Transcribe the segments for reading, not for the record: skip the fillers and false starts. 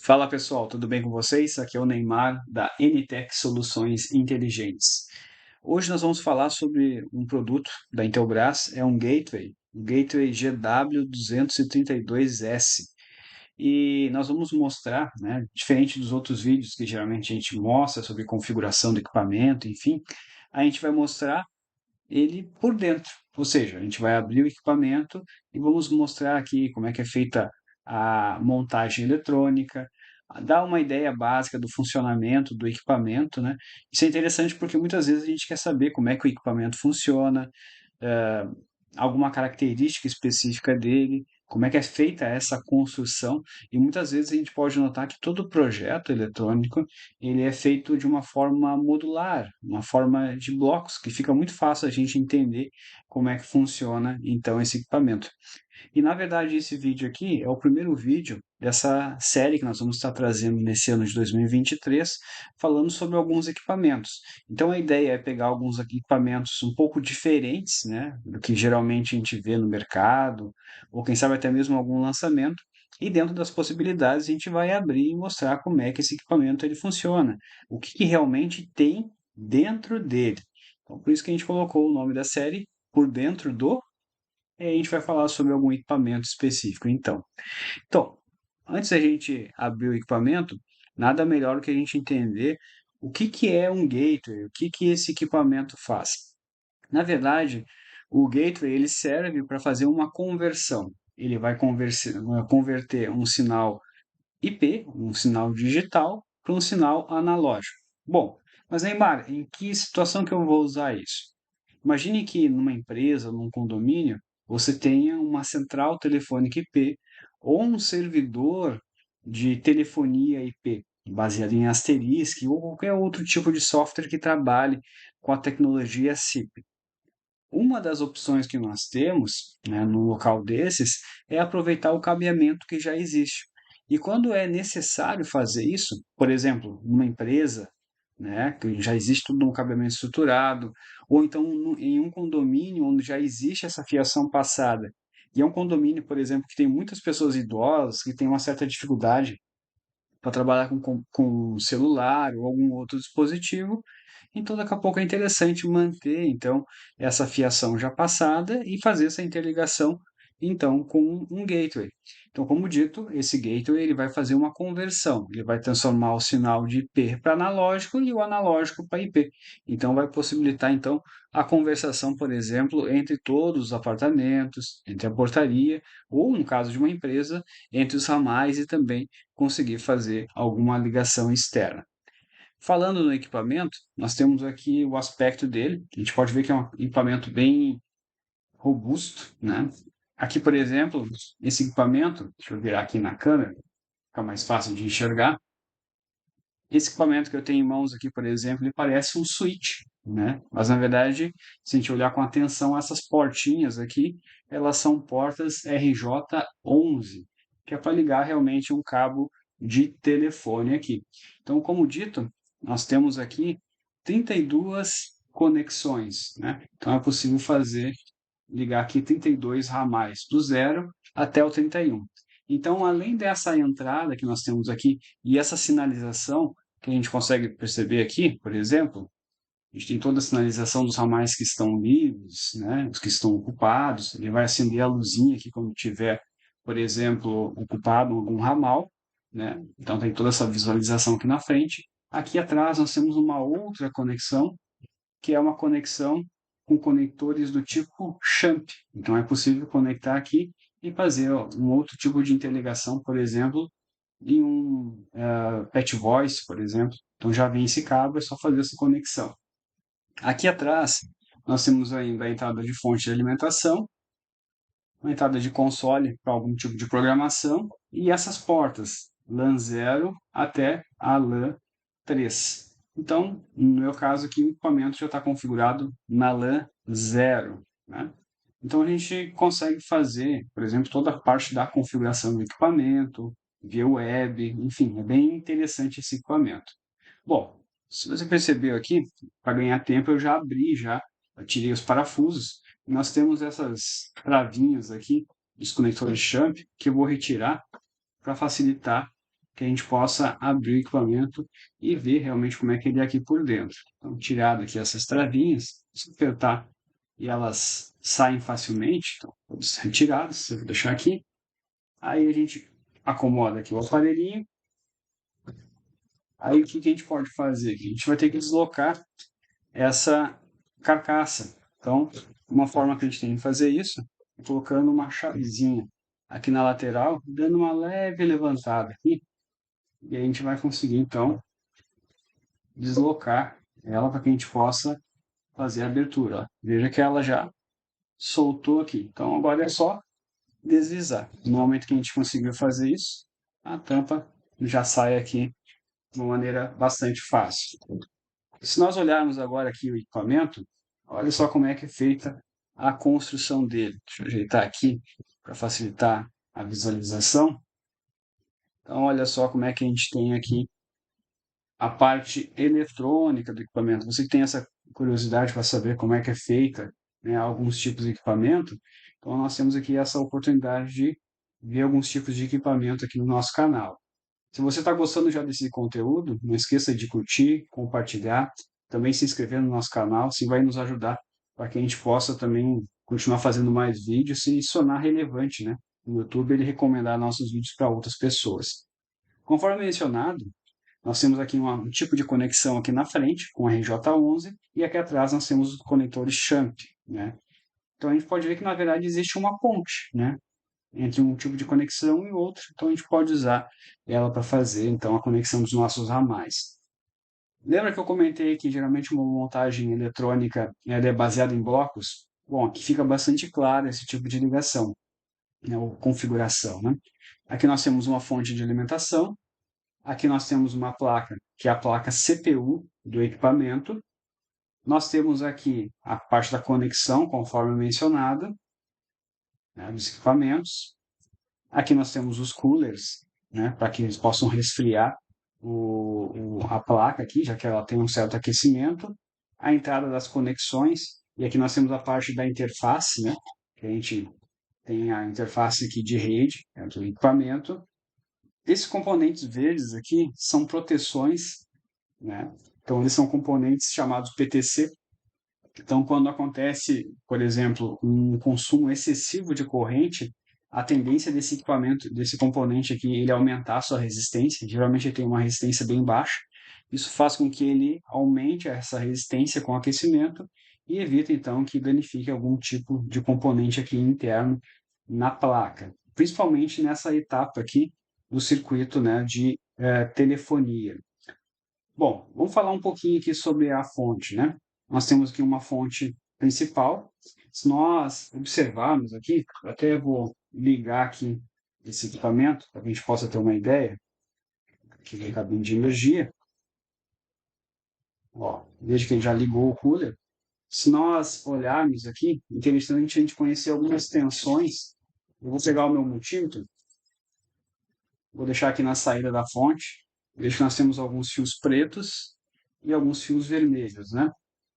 Fala pessoal, tudo bem com vocês? Aqui é o Neymar da NTech Soluções Inteligentes. Hoje nós vamos falar sobre um produto da Intelbras, é um gateway, o Gateway GW232S. E nós vamos mostrar, né, diferente dos outros vídeos que geralmente a gente mostra sobre configuração do equipamento, enfim, a gente vai mostrar ele por dentro. Ou seja, a gente vai abrir o equipamento e vamos mostrar aqui como é que é feita a montagem eletrônica, dar uma ideia básica do funcionamento do equipamento, né? Isso é interessante porque muitas vezes a gente quer saber como é que o equipamento funciona, eh, alguma característica específica dele, como é que é feita essa construção, e muitas vezes a gente pode notar que todo projeto eletrônico ele é feito de uma forma modular, uma forma de blocos, que fica muito fácil a gente entender como é que funciona então esse equipamento. E na verdade esse vídeo aqui é o primeiro vídeo dessa série que nós vamos estar trazendo nesse ano de 2023, falando sobre alguns equipamentos. Então a ideia é pegar alguns equipamentos um pouco diferentes, né, do que geralmente a gente vê no mercado, ou quem sabe até mesmo algum lançamento, e dentro das possibilidades a gente vai abrir e mostrar como é que esse equipamento ele funciona, o que, que realmente tem dentro dele. Então por isso que a gente colocou o nome da série Por Dentro do, e aí a gente vai falar sobre algum equipamento específico, então, antes da gente abrir o equipamento, nada melhor do que a gente entender o que que é um gateway, o que que esse equipamento faz. Na verdade, o gateway ele serve para fazer uma conversão. Ele vai converter um sinal IP, um sinal digital, para um sinal analógico. Bom, mas Neymar, em que situação que eu vou usar isso? Imagine que numa empresa, num condomínio, você tenha uma central telefônica IP ou um servidor de telefonia IP, baseado em Asterisk ou qualquer outro tipo de software que trabalhe com a tecnologia SIP. Uma das opções que nós temos, né, no local desses é aproveitar o cabeamento que já existe. E quando é necessário fazer isso, por exemplo, numa empresa, né, que já existe tudo um cabeamento estruturado, ou então em um condomínio onde já existe essa fiação passada, e é um condomínio, por exemplo, que tem muitas pessoas idosas, que têm uma certa dificuldade para trabalhar com celular ou algum outro dispositivo. Então, daqui a pouco é interessante manter então essa fiação já passada e fazer essa interligação então com um gateway. Então, como dito, esse gateway ele vai fazer uma conversão, ele vai transformar o sinal de IP para analógico e o analógico para IP. Então, vai possibilitar então a conversação, por exemplo, entre todos os apartamentos, entre a portaria ou, no caso de uma empresa, entre os ramais e também conseguir fazer alguma ligação externa. Falando no equipamento, nós temos aqui o aspecto dele. A gente pode ver que é um equipamento bem robusto, né? Aqui, por exemplo, esse equipamento, deixa eu virar aqui na câmera, fica mais fácil de enxergar. Esse equipamento que eu tenho em mãos aqui, por exemplo, ele parece um switch, né? Mas na verdade, se a gente olhar com atenção, essas portinhas aqui, elas são portas RJ11, que é para ligar realmente um cabo de telefone aqui. Então, como dito, nós temos aqui 32 conexões, né? Então é possível ligar aqui 32 ramais, do 0 até o 31. Então, além dessa entrada que nós temos aqui e essa sinalização que a gente consegue perceber aqui, por exemplo, a gente tem toda a sinalização dos ramais que estão livres, né, os que estão ocupados. Ele vai acender a luzinha aqui quando tiver, por exemplo, ocupado algum ramal, né? Então tem toda essa visualização aqui na frente. Aqui atrás nós temos uma outra conexão que é uma conexão com conectores do tipo SHAMP. Então é possível conectar aqui e fazer um outro tipo de interligação, por exemplo, em um Pet Voice, por exemplo. Então já vem esse cabo, é só fazer essa conexão. Aqui atrás nós temos ainda a entrada de fonte de alimentação, uma entrada de console para algum tipo de programação e essas portas LAN 0 até a LAN 3. Então, no meu caso aqui, o equipamento já está configurado na LAN 0. Né? Então, a gente consegue fazer, por exemplo, toda a parte da configuração do equipamento, via web, enfim, é bem interessante esse equipamento. Bom, se você percebeu aqui, para ganhar tempo eu já abri, eu tirei os parafusos. Nós temos essas travinhas aqui, os conectores champ, que eu vou retirar para facilitar que a gente possa abrir o equipamento e ver realmente como é que ele é aqui por dentro. Então, tirado aqui essas travinhas, se apertar e elas saem facilmente, então, todas retiradas, eu vou deixar aqui. Aí a gente acomoda aqui o aparelhinho. Aí o que que a gente pode fazer? A gente vai ter que deslocar essa carcaça. Então, uma forma que a gente tem de fazer isso é colocando uma chavezinha aqui na lateral, dando uma leve levantada aqui, e a gente vai conseguir então deslocar ela para que a gente possa fazer a abertura. Ó. Veja que ela já soltou aqui. Então agora é só deslizar. No momento que a gente conseguiu fazer isso, a tampa já sai aqui de uma maneira bastante fácil. Se nós olharmos agora aqui o equipamento, olha só como é que é feita a construção dele. Deixa eu ajeitar aqui para facilitar a visualização. Então, olha só como é que a gente tem aqui a parte eletrônica do equipamento. Você que tem essa curiosidade para saber como é que é feita, né, alguns tipos de equipamento, então nós temos aqui essa oportunidade de ver alguns tipos de equipamento aqui no nosso canal. Se você está gostando já desse conteúdo, não esqueça de curtir, compartilhar, também se inscrever no nosso canal, isso vai nos ajudar para que a gente possa também continuar fazendo mais vídeos e se tornar relevante, né? No YouTube ele recomendar nossos vídeos para outras pessoas. Conforme mencionado, nós temos aqui um tipo de conexão aqui na frente, com RJ11, e aqui atrás nós temos os conectores shunt, né? Então a gente pode ver que na verdade existe uma ponte, né? Entre um tipo de conexão e outro, então a gente pode usar ela para fazer então a conexão dos nossos ramais. Lembra que eu comentei que geralmente uma montagem eletrônica ela é baseada em blocos? Bom, aqui fica bastante claro esse tipo de ligação, né, ou configuração, né? Aqui nós temos uma fonte de alimentação, aqui nós temos uma placa, que é a placa CPU do equipamento. Nós temos aqui a parte da conexão, conforme mencionado, né, dos equipamentos. Aqui nós temos os coolers, né, para que eles possam resfriar a placa aqui, já que ela tem um certo aquecimento. A entrada das conexões, e aqui nós temos a parte da interface, né, que a gente tem a interface aqui de rede, do equipamento. Esses componentes verdes aqui são proteções, né? Então, eles são componentes chamados PTC. Então, quando acontece, por exemplo, um consumo excessivo de corrente, a tendência desse equipamento, desse componente aqui, ele aumentar a sua resistência. Geralmente ele tem uma resistência bem baixa. Isso faz com que ele aumente essa resistência com aquecimento e evita, então, que danifique algum tipo de componente aqui interno na placa. Principalmente nessa etapa aqui do circuito, né, de telefonia. Bom, vamos falar um pouquinho aqui sobre a fonte, né? Nós temos aqui uma fonte principal. Se nós observarmos aqui, eu até vou ligar aqui esse equipamento para que a gente possa ter uma ideia. Aqui vem a cabine de energia. Ó, veja que ele já ligou o cooler. Se nós olharmos aqui, interessante a gente conhecer algumas tensões. Eu vou pegar o meu multímetro, vou deixar aqui na saída da fonte. Veja que nós temos alguns fios pretos e alguns fios vermelhos, né?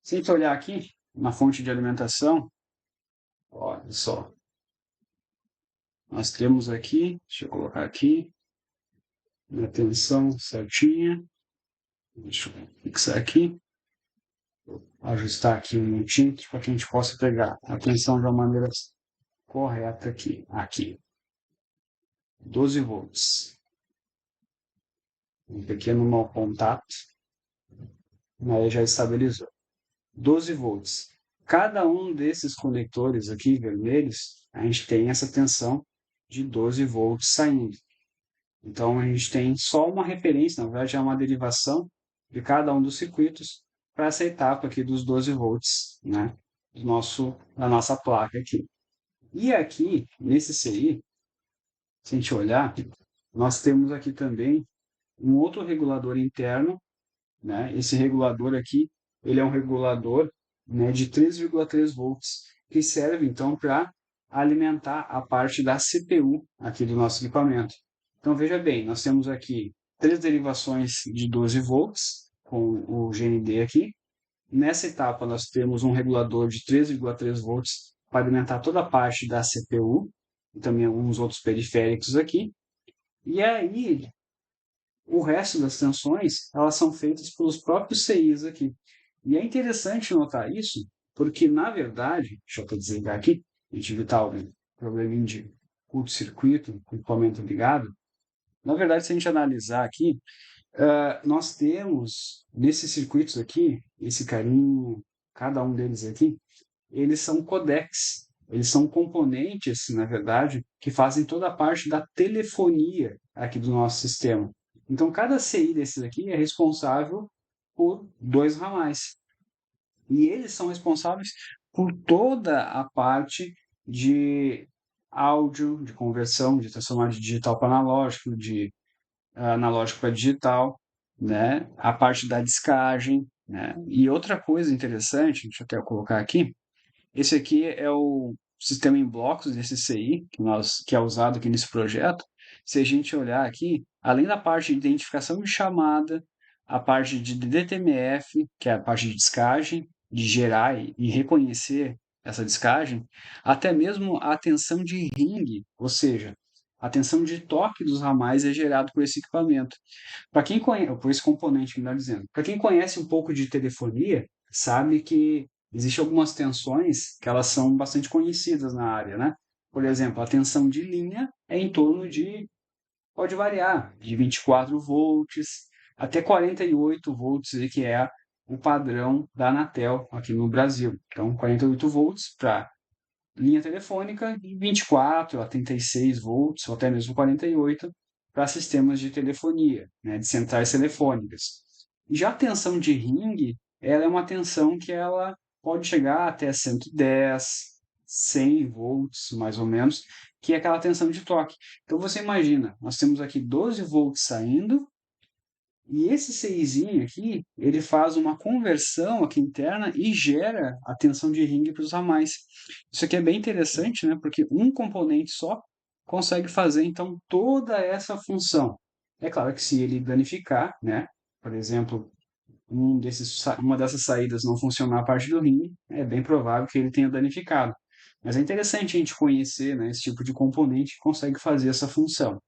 Se a gente olhar aqui na fonte de alimentação, olha só, nós temos aqui, deixa eu colocar aqui, na tensão certinha, deixa eu fixar aqui, ajustar aqui o multímetro para que a gente possa pegar a tensão de uma maneira correta aqui, 12 volts, um pequeno mau contato, aí já estabilizou, 12 volts. Cada um desses conectores aqui vermelhos, a gente tem essa tensão de 12 volts saindo. Então, a gente tem só uma referência, na verdade, é uma derivação de cada um dos circuitos para essa etapa aqui dos 12 volts, né, da nossa placa aqui. E aqui, nesse CI, se a gente olhar, nós temos aqui também um outro regulador interno, né? Esse regulador aqui, ele é um regulador, né, de 3,3 volts, que serve então para alimentar a parte da CPU aqui do nosso equipamento. Então veja bem, nós temos aqui três derivações de 12 volts com o GND aqui. Nessa etapa nós temos um regulador de 3,3 volts para alimentar toda a parte da CPU e também alguns outros periféricos aqui. E aí O resto das tensões, elas são feitas pelos próprios CIs aqui. E é interessante notar isso, porque, na verdade, deixa eu desligar aqui, a gente evitar algum probleminha de curto-circuito, com o equipamento ligado. Na verdade, se a gente analisar aqui, nós temos, nesses circuitos aqui, esse carinho, cada um deles aqui, eles são codecs, eles são componentes, na verdade, que fazem toda a parte da telefonia aqui do nosso sistema. Então, cada CI desses aqui é responsável por dois ramais. E eles são responsáveis por toda a parte de áudio, de conversão, de transformar de digital para analógico, de analógico para digital, né? A parte da discagem, né? E outra coisa interessante, deixa eu até colocar aqui, esse aqui é o sistema em blocos desse CI que é usado aqui nesse projeto. Se a gente olhar aqui, além da parte de identificação de chamada, a parte de DTMF, que é a parte de descagem, de gerar e reconhecer essa descagem, até mesmo a atenção de ring, ou seja, a atenção de toque dos ramais é gerado por esse equipamento. Para quem conhece, por esse componente, melhor dizendo, para quem conhece um pouco de telefonia, sabe que existem algumas tensões que elas são bastante conhecidas na área, né? Por exemplo, a tensão de linha é em torno de, pode variar, de 24 volts até 48 volts, que é o padrão da Anatel aqui no Brasil. Então, 48 volts para linha telefônica e 24 a 36 volts, ou até mesmo 48 para sistemas de telefonia, né, de centrais telefônicas. E já a tensão de ring, ela é uma tensão que ela pode chegar até 110, 100 volts, mais ou menos, que é aquela tensão de toque. Então você imagina, nós temos aqui 12 volts saindo e esse CIzinho aqui, ele faz uma conversão aqui interna e gera a tensão de ring para os ramais. Isso aqui é bem interessante, né? Porque um componente só consegue fazer, então, toda essa função. É claro que se ele danificar, né? Por exemplo, uma dessas saídas não funcionar a parte do ring, é bem provável que ele tenha danificado. Mas é interessante a gente conhecer, né, esse tipo de componente que consegue fazer essa função.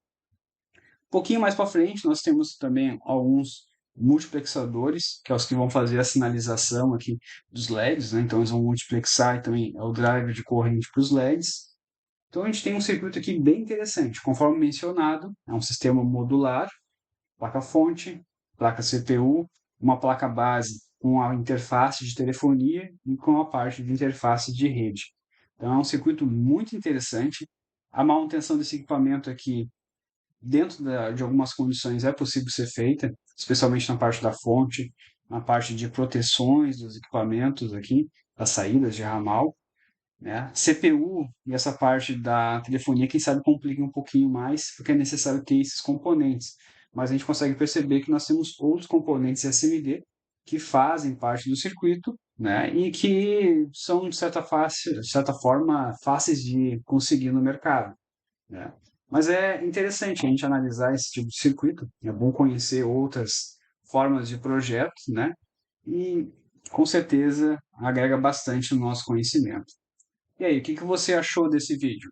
Um pouquinho mais para frente, nós temos também alguns multiplexadores, que é os que vão fazer a sinalização aqui dos LEDs, né? Então eles vão multiplexar e também é o driver de corrente para os LEDs. Então a gente tem um circuito aqui bem interessante. Conforme mencionado, é um sistema modular, placa-fonte, placa CPU, uma placa base com a interface de telefonia e com a parte de interface de rede. Então é um circuito muito interessante. A manutenção desse equipamento aqui dentro de algumas condições é possível ser feita, especialmente na parte da fonte, na parte de proteções dos equipamentos aqui, das saídas de ramal, né? CPU e essa parte da telefonia, quem sabe complica um pouquinho mais, porque é necessário ter esses componentes. Mas a gente consegue perceber que nós temos outros componentes SMD que fazem parte do circuito, né? E que são, de certa forma, fáceis de conseguir no mercado, né? Mas é interessante a gente analisar esse tipo de circuito, é bom conhecer outras formas de projetos, né? E com certeza agrega bastante no nosso conhecimento. E aí, o que que você achou desse vídeo?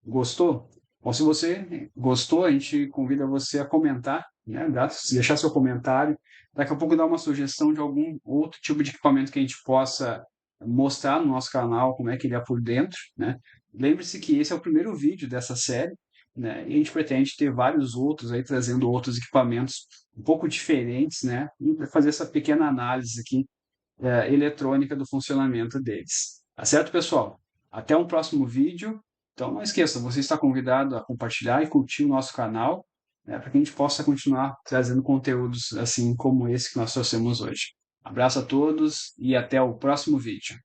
Gostou? Bom, se você gostou, a gente convida você a comentar, né? Deixar seu comentário. Daqui a pouco dar uma sugestão de algum outro tipo de equipamento que a gente possa mostrar no nosso canal, como é que ele é por dentro, né? Lembre-se que esse é o primeiro vídeo dessa série, né? E a gente pretende ter vários outros aí, trazendo outros equipamentos um pouco diferentes, né? E fazer essa pequena análise aqui, eletrônica do funcionamento deles. Tá certo, pessoal? Até um próximo vídeo. Então, não esqueça, você está convidado a compartilhar e curtir o nosso canal, né, para que a gente possa continuar trazendo conteúdos assim como esse que nós trouxemos hoje. Abraço a todos e até o próximo vídeo.